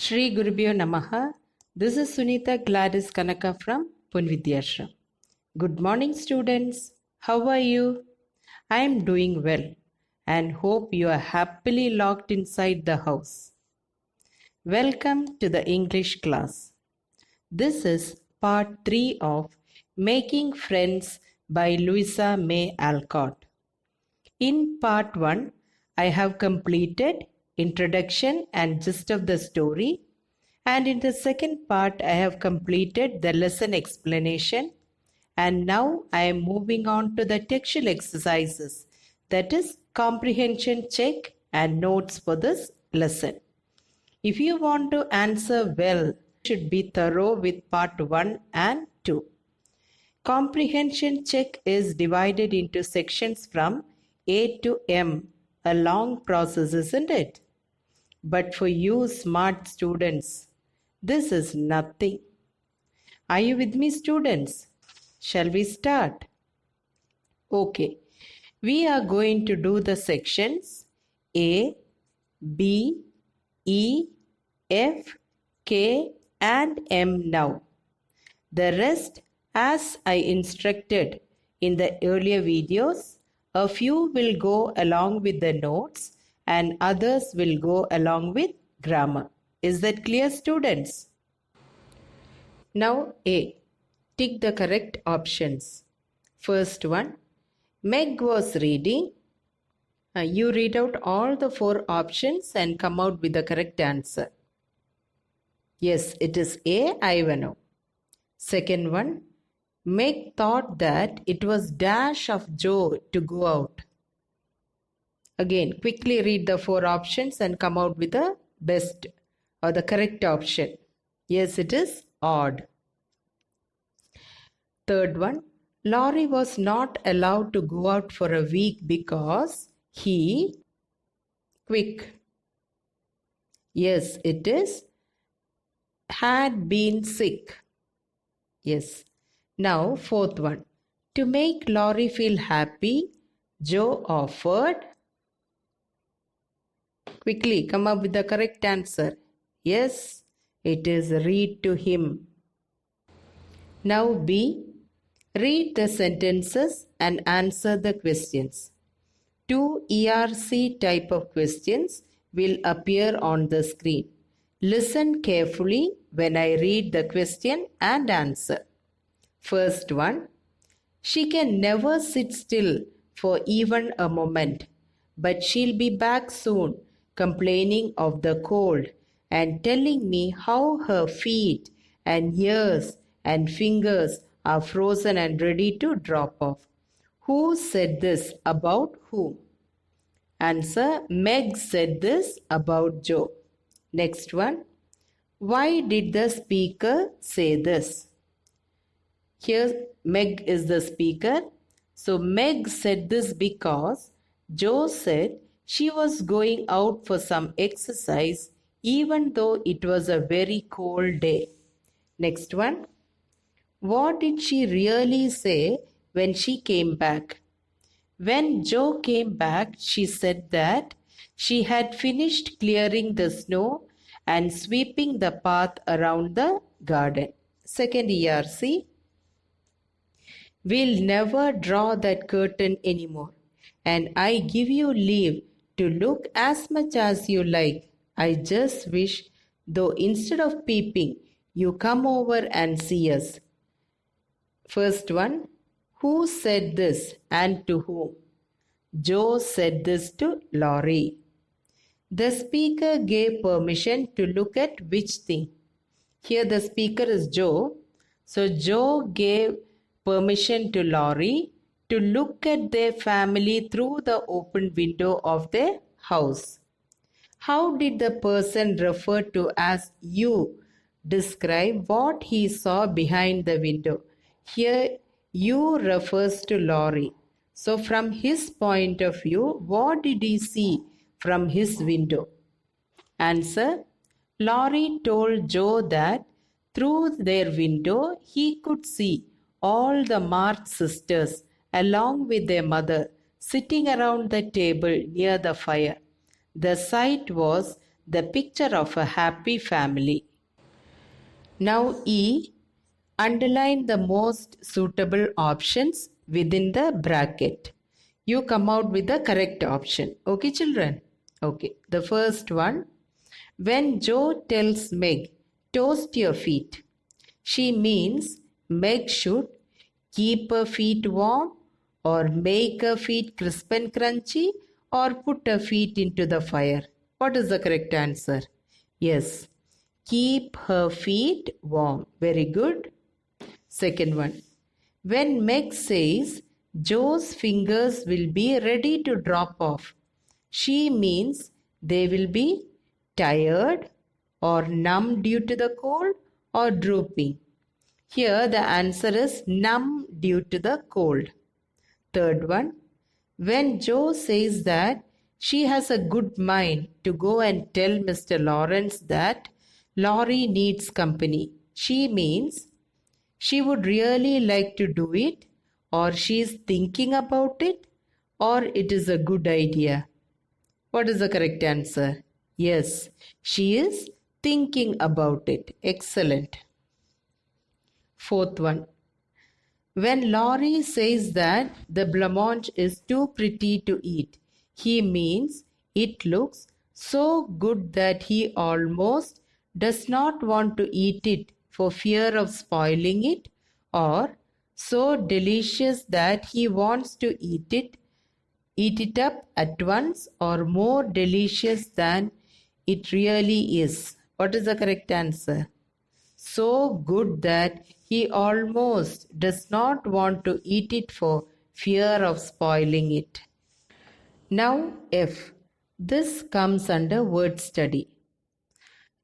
Shri Gurubhyo Namaha. This is Sunita Gladys Kanaka from Punvidyashram. Good morning, students. How are you? I am doing well and hope you are happily locked inside the house. Welcome to the English class. This is part 3 of Making Friends by Louisa May Alcott. In part 1, I have completed introduction and gist of the story, and in the second part I have completed the lesson explanation, and now I am moving on to the textual exercises, that is comprehension check and notes for this lesson. If you want to answer well, you should be thorough with part 1 and 2. Comprehension check is divided into sections from A to M, a long process, isn't it? But for you smart students, this is nothing. Are you with me, students? Shall we start? Okay, we are going to do the sections A, B, E, F, K and M now. The rest, as I instructed in the earlier videos, a few will go along with the notes and others will go along with grammar. Is that clear, students? Now A. Tick the correct options. First one, Meg was reading. You read out all the 4 options and come out with the correct answer. Yes, it is A, Ivano. Second one, Meg thought that it was dash of Joe to go out. Again, quickly read the 4 options and come out with the best or the correct option. Yes, it is odd. Third one, Laurie was not allowed to go out for a week because he... Quick. Yes, it is had been sick. Yes. Now, fourth one, to make Laurie feel happy, Joe offered... Quickly come up with the correct answer. Yes, it is read to him. Now B. Read the sentences and answer the questions. 2 ERC type of questions will appear on the screen. Listen carefully when I read the question and answer. First one. She can never sit still for even a moment, but she'll be back soon, complaining of the cold and telling me how her feet and ears and fingers are frozen and ready to drop off. Who said this about whom? Answer, Meg said this about Joe. Next one. Why did the speaker say this? Here Meg is the speaker. So Meg said this because Joe said she was going out for some exercise even though it was a very cold day. Next one. What did she really say when she came back? When Joe came back, she said that she had finished clearing the snow and sweeping the path around the garden. Second ERC. We'll never draw that curtain anymore, and I give you leave to look as much as you like. I just wish, though instead of peeping, you come over and see us. First one, who said this and to whom? Joe said this to Laurie. The speaker gave permission to look at which thing? Here the speaker is Joe. So Joe gave permission to Laurie to look at their family through the open window of their house. How did the person referred to as you describe what he saw behind the window? Here you refers to Laurie. So from his point of view, what did he see from his window? Answer, Laurie told Joe that through their window he could see all the March sisters along with their mother sitting around the table near the fire. The sight was the picture of a happy family. Now E. Underline the most suitable options within the bracket. You come out with the correct option. Okay, children? Okay. The first one. When Joe tells Meg, toast your feet, she means Meg should keep her feet warm or make her feet crisp and crunchy or put her feet into the fire. What is the correct answer? Yes, keep her feet warm. Very good. Second one. When Meg says Joe's fingers will be ready to drop off, she means they will be tired or numb due to the cold or drooping. Here the answer is numb due to the cold. Third one. When Joe says that she has a good mind to go and tell Mr. Lawrence that Laurie needs company, she means she would really like to do it, or she is thinking about it, or it is a good idea. What is the correct answer? Yes, she is thinking about it. Excellent. Fourth one. When Laurie says that the blancmange is too pretty to eat, he means it looks so good that he almost does not want to eat it for fear of spoiling it, or so delicious that he wants to eat it up at once, or more delicious than it really is. What is the correct answer? So good that he almost does not want to eat it for fear of spoiling it. Now F. This comes under word study.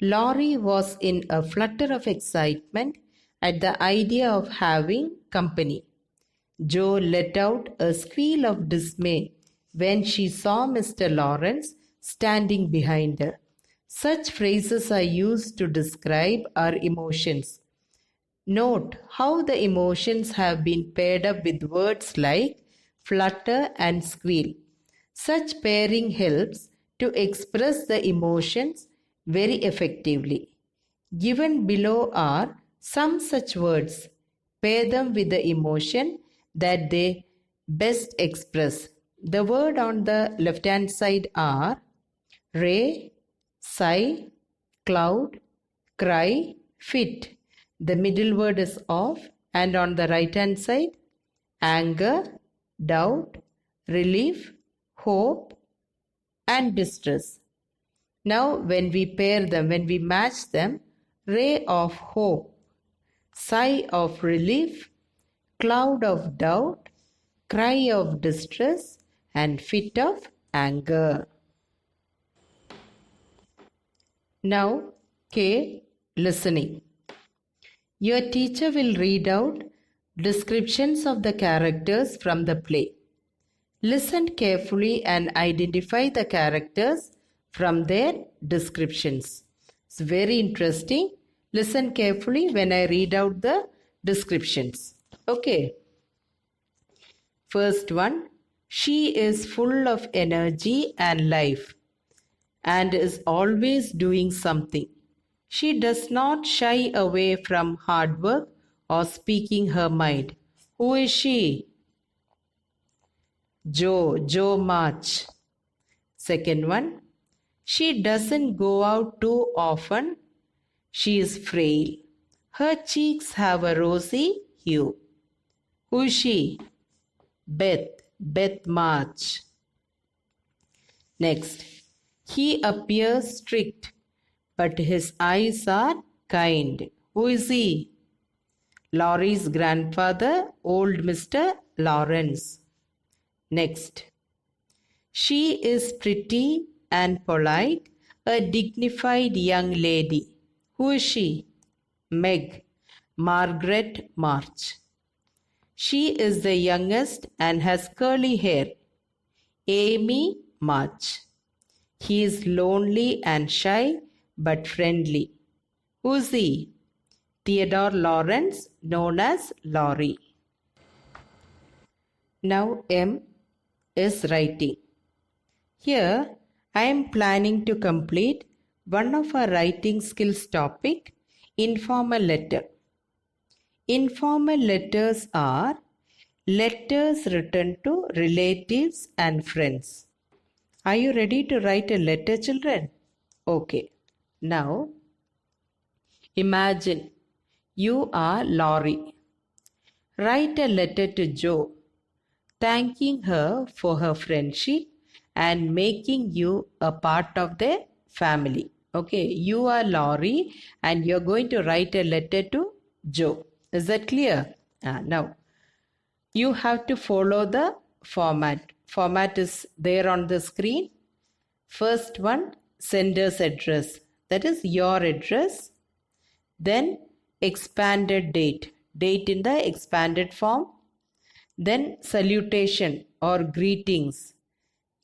Laurie was in a flutter of excitement at the idea of having company. Joe let out a squeal of dismay when she saw Mr. Lawrence standing behind her. Such phrases are used to describe our emotions. Note how the emotions have been paired up with words like flutter and squeal. Such pairing helps to express the emotions very effectively. Given below are some such words. Pair them with the emotion that they best express. The word on the left hand side are ray, sigh, cloud, cry, fit. The middle word is off, and on the right hand side, anger, doubt, relief, hope, and distress. Now when we pair them, when we match them, ray of hope, sigh of relief, cloud of doubt, cry of distress, and fit of anger. Now K. Listening. Your teacher will read out descriptions of the characters from the play. Listen carefully and identify the characters from their descriptions. It's very interesting. Listen carefully when I read out the descriptions. Okay. First one. She is full of energy and life and is always doing something. She does not shy away from hard work or speaking her mind. Who is she? Joe March. Second one. She doesn't go out too often. She is frail. Her cheeks have a rosy hue. Who is she? Beth March. Next. He appears strict, but his eyes are kind. Who is he? Laurie's grandfather, old Mr. Lawrence. Next. She is pretty and polite, a dignified young lady. Who is she? Margaret March. She is the youngest and has curly hair. Amy March. He is lonely and shy but friendly. Who's he? Theodore Lawrence, known as Laurie. Now M is writing. Here I am planning to complete one of our writing skills topic, informal letter. Informal letters are letters written to relatives and friends. Are you ready to write a letter, children? Okay. Now, imagine you are Laurie. Write a letter to Jo, thanking her for her friendship and making you a part of their family. Okay, you are Laurie and you're going to write a letter to Jo. Is that clear? Now, you have to follow the format. Format is there on the screen. First one, sender's address. That is your address. Then expanded date. Date in the expanded form. Then salutation or greetings.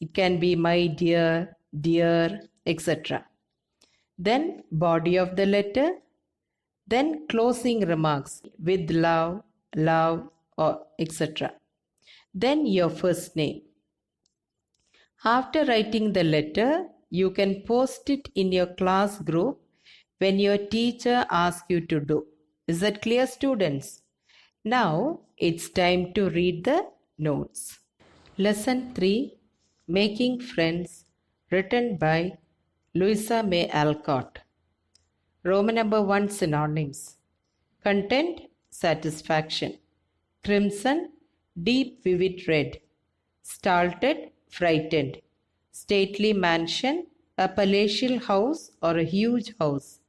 It can be my dear, dear, etc. Then body of the letter. Then closing remarks with love, love, or etc. Then your first name. After writing the letter, you can post it in your class group when your teacher asks you to do. Is that clear, students? Now it's time to read the notes. Lesson 3, Making Friends, written by Louisa May Alcott. Roman number 1 synonyms. Content, satisfaction. Crimson, deep vivid red. Startled, frightened. Stately mansion, a palatial house or a huge house.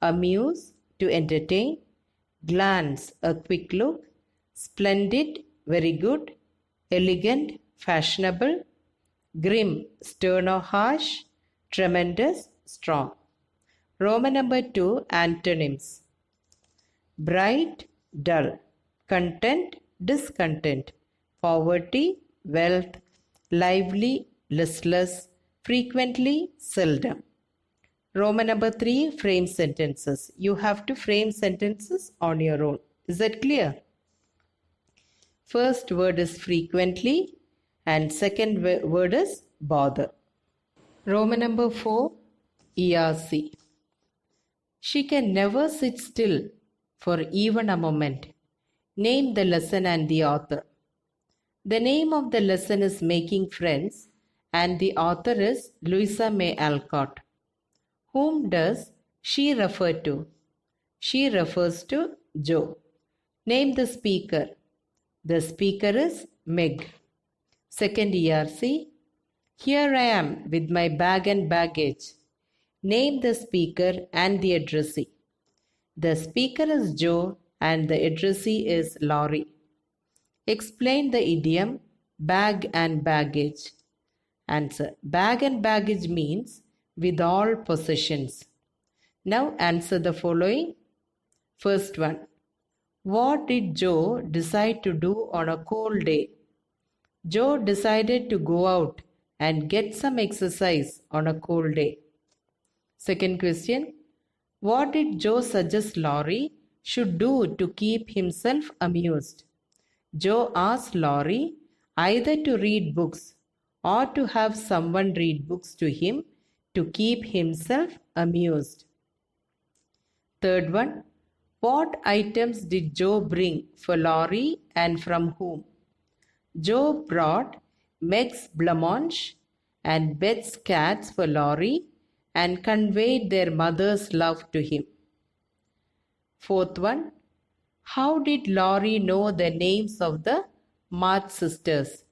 Amuse, to entertain. Glance, a quick look. Splendid, very good. Elegant, fashionable. Grim, stern or harsh. Tremendous, strong. Roman number 2 antonyms. Bright, dull. Content, discontent. Poverty, wealth. Lively, listless. Frequently, seldom. Roman number 3 frame sentences. You have to frame sentences on your own. Is that clear? First word is frequently and second word is bother. Roman number 4 ERC. She can never sit still for even a moment. Name the lesson and the author. The name of the lesson is Making Friends and the author is Louisa May Alcott. Whom does she refer to? She refers to Jo. Name the speaker. The speaker is Meg. Second ERC. Here I am with my bag and baggage. Name the speaker and the addressee. The speaker is Jo and the addressee is Laurie. Explain the idiom bag and baggage. Answer. Bag and baggage means with all possessions. Now answer the following. First one. What did Jo decide to do on a cold day? Jo decided to go out and get some exercise on a cold day. Second question. What did Jo suggest Laurie should do to keep himself amused? Jo asked Laurie either to read books or to have someone read books to him to keep himself amused. Third one. What items did Jo bring for Laurie and from whom? Jo brought Meg's blancmange and Beth's cats for Laurie and conveyed their mother's love to him. Fourth one. How did Laurie know the names of the March sisters?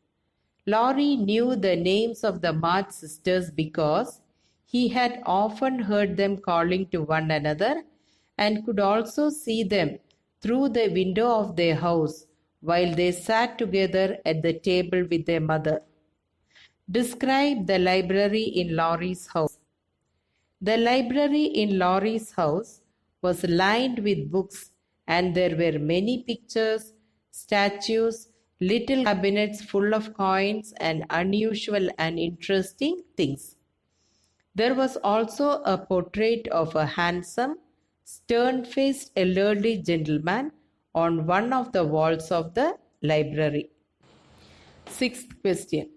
Laurie knew the names of the March sisters because he had often heard them calling to one another and could also see them through the window of their house while they sat together at the table with their mother. Describe the library in Laurie's house. The library in Laurie's house was lined with books and there were many pictures, statues, little cabinets full of coins and unusual and interesting things. There was also a portrait of a handsome, stern-faced elderly gentleman on one of the walls of the library. Sixth question.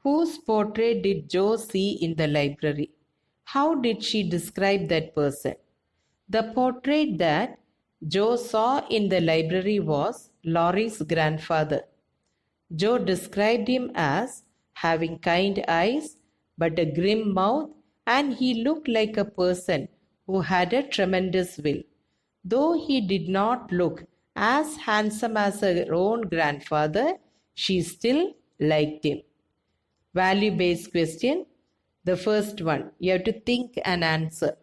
Whose portrait did Jo see in the library? How did she describe that person? The portrait that Joe saw in the library was Laurie's grandfather. Joe described him as having kind eyes but a grim mouth, and he looked like a person who had a tremendous will. Though he did not look as handsome as her own grandfather, she still liked him. Value based question. The first one, you have to think and answer.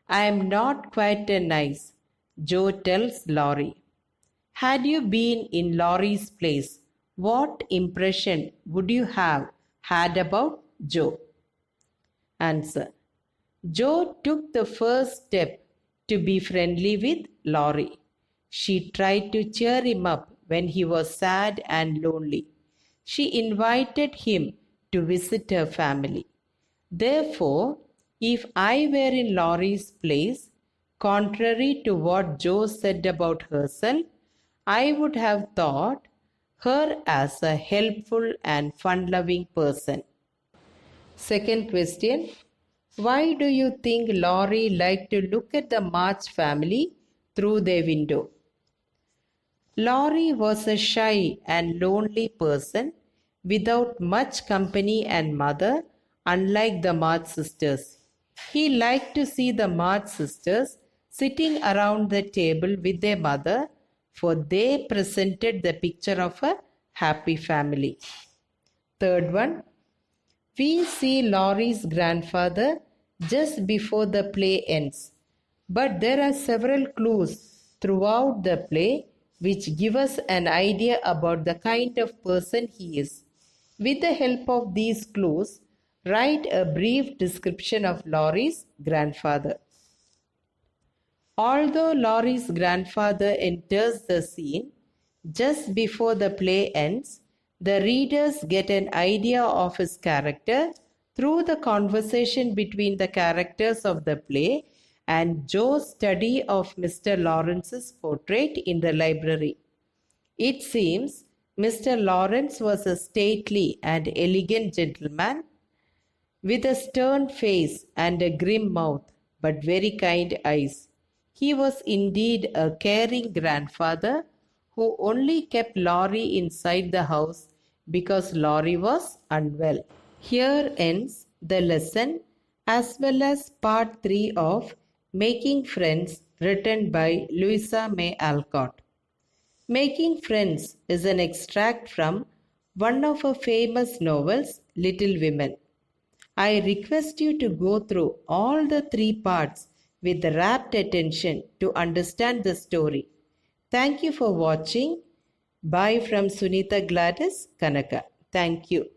I am not quite a nice, Joe tells Laurie. Had you been in Laurie's place, what impression would you have had about Joe? Answer. Joe took the first step to be friendly with Laurie. She tried to cheer him up when he was sad and lonely. She invited him to visit her family. Therefore, if I were in Laurie's place, contrary to what Joe said about herself, I would have thought her as a helpful and fun-loving person. Second question. Why do you think Laurie liked to look at the March family through their window? Laurie was a shy and lonely person without much company and mother, unlike the March sisters. He liked to see the March sisters sitting around the table with their mother, for they presented the picture of a happy family. Third one, we see Laurie's grandfather just before the play ends, but there are several clues throughout the play which give us an idea about the kind of person he is. With the help of these clues, write a brief description of Laurie's grandfather. Although Laurie's grandfather enters the scene just before the play ends, the readers get an idea of his character through the conversation between the characters of the play and Joe's study of Mr. Lawrence's portrait in the library. It seems Mr. Lawrence was a stately and elegant gentleman with a stern face and a grim mouth, but very kind eyes. He was indeed a caring grandfather who only kept Laurie inside the house because Laurie was unwell. Here ends the lesson as well as part 3 of Making Friends, written by Louisa May Alcott. Making Friends is an extract from one of her famous novels, Little Women. I request you to go through all the 3 parts with rapt attention to understand the story. Thank you for watching. Bye from Sunitha Gladys Kanaka. Thank you.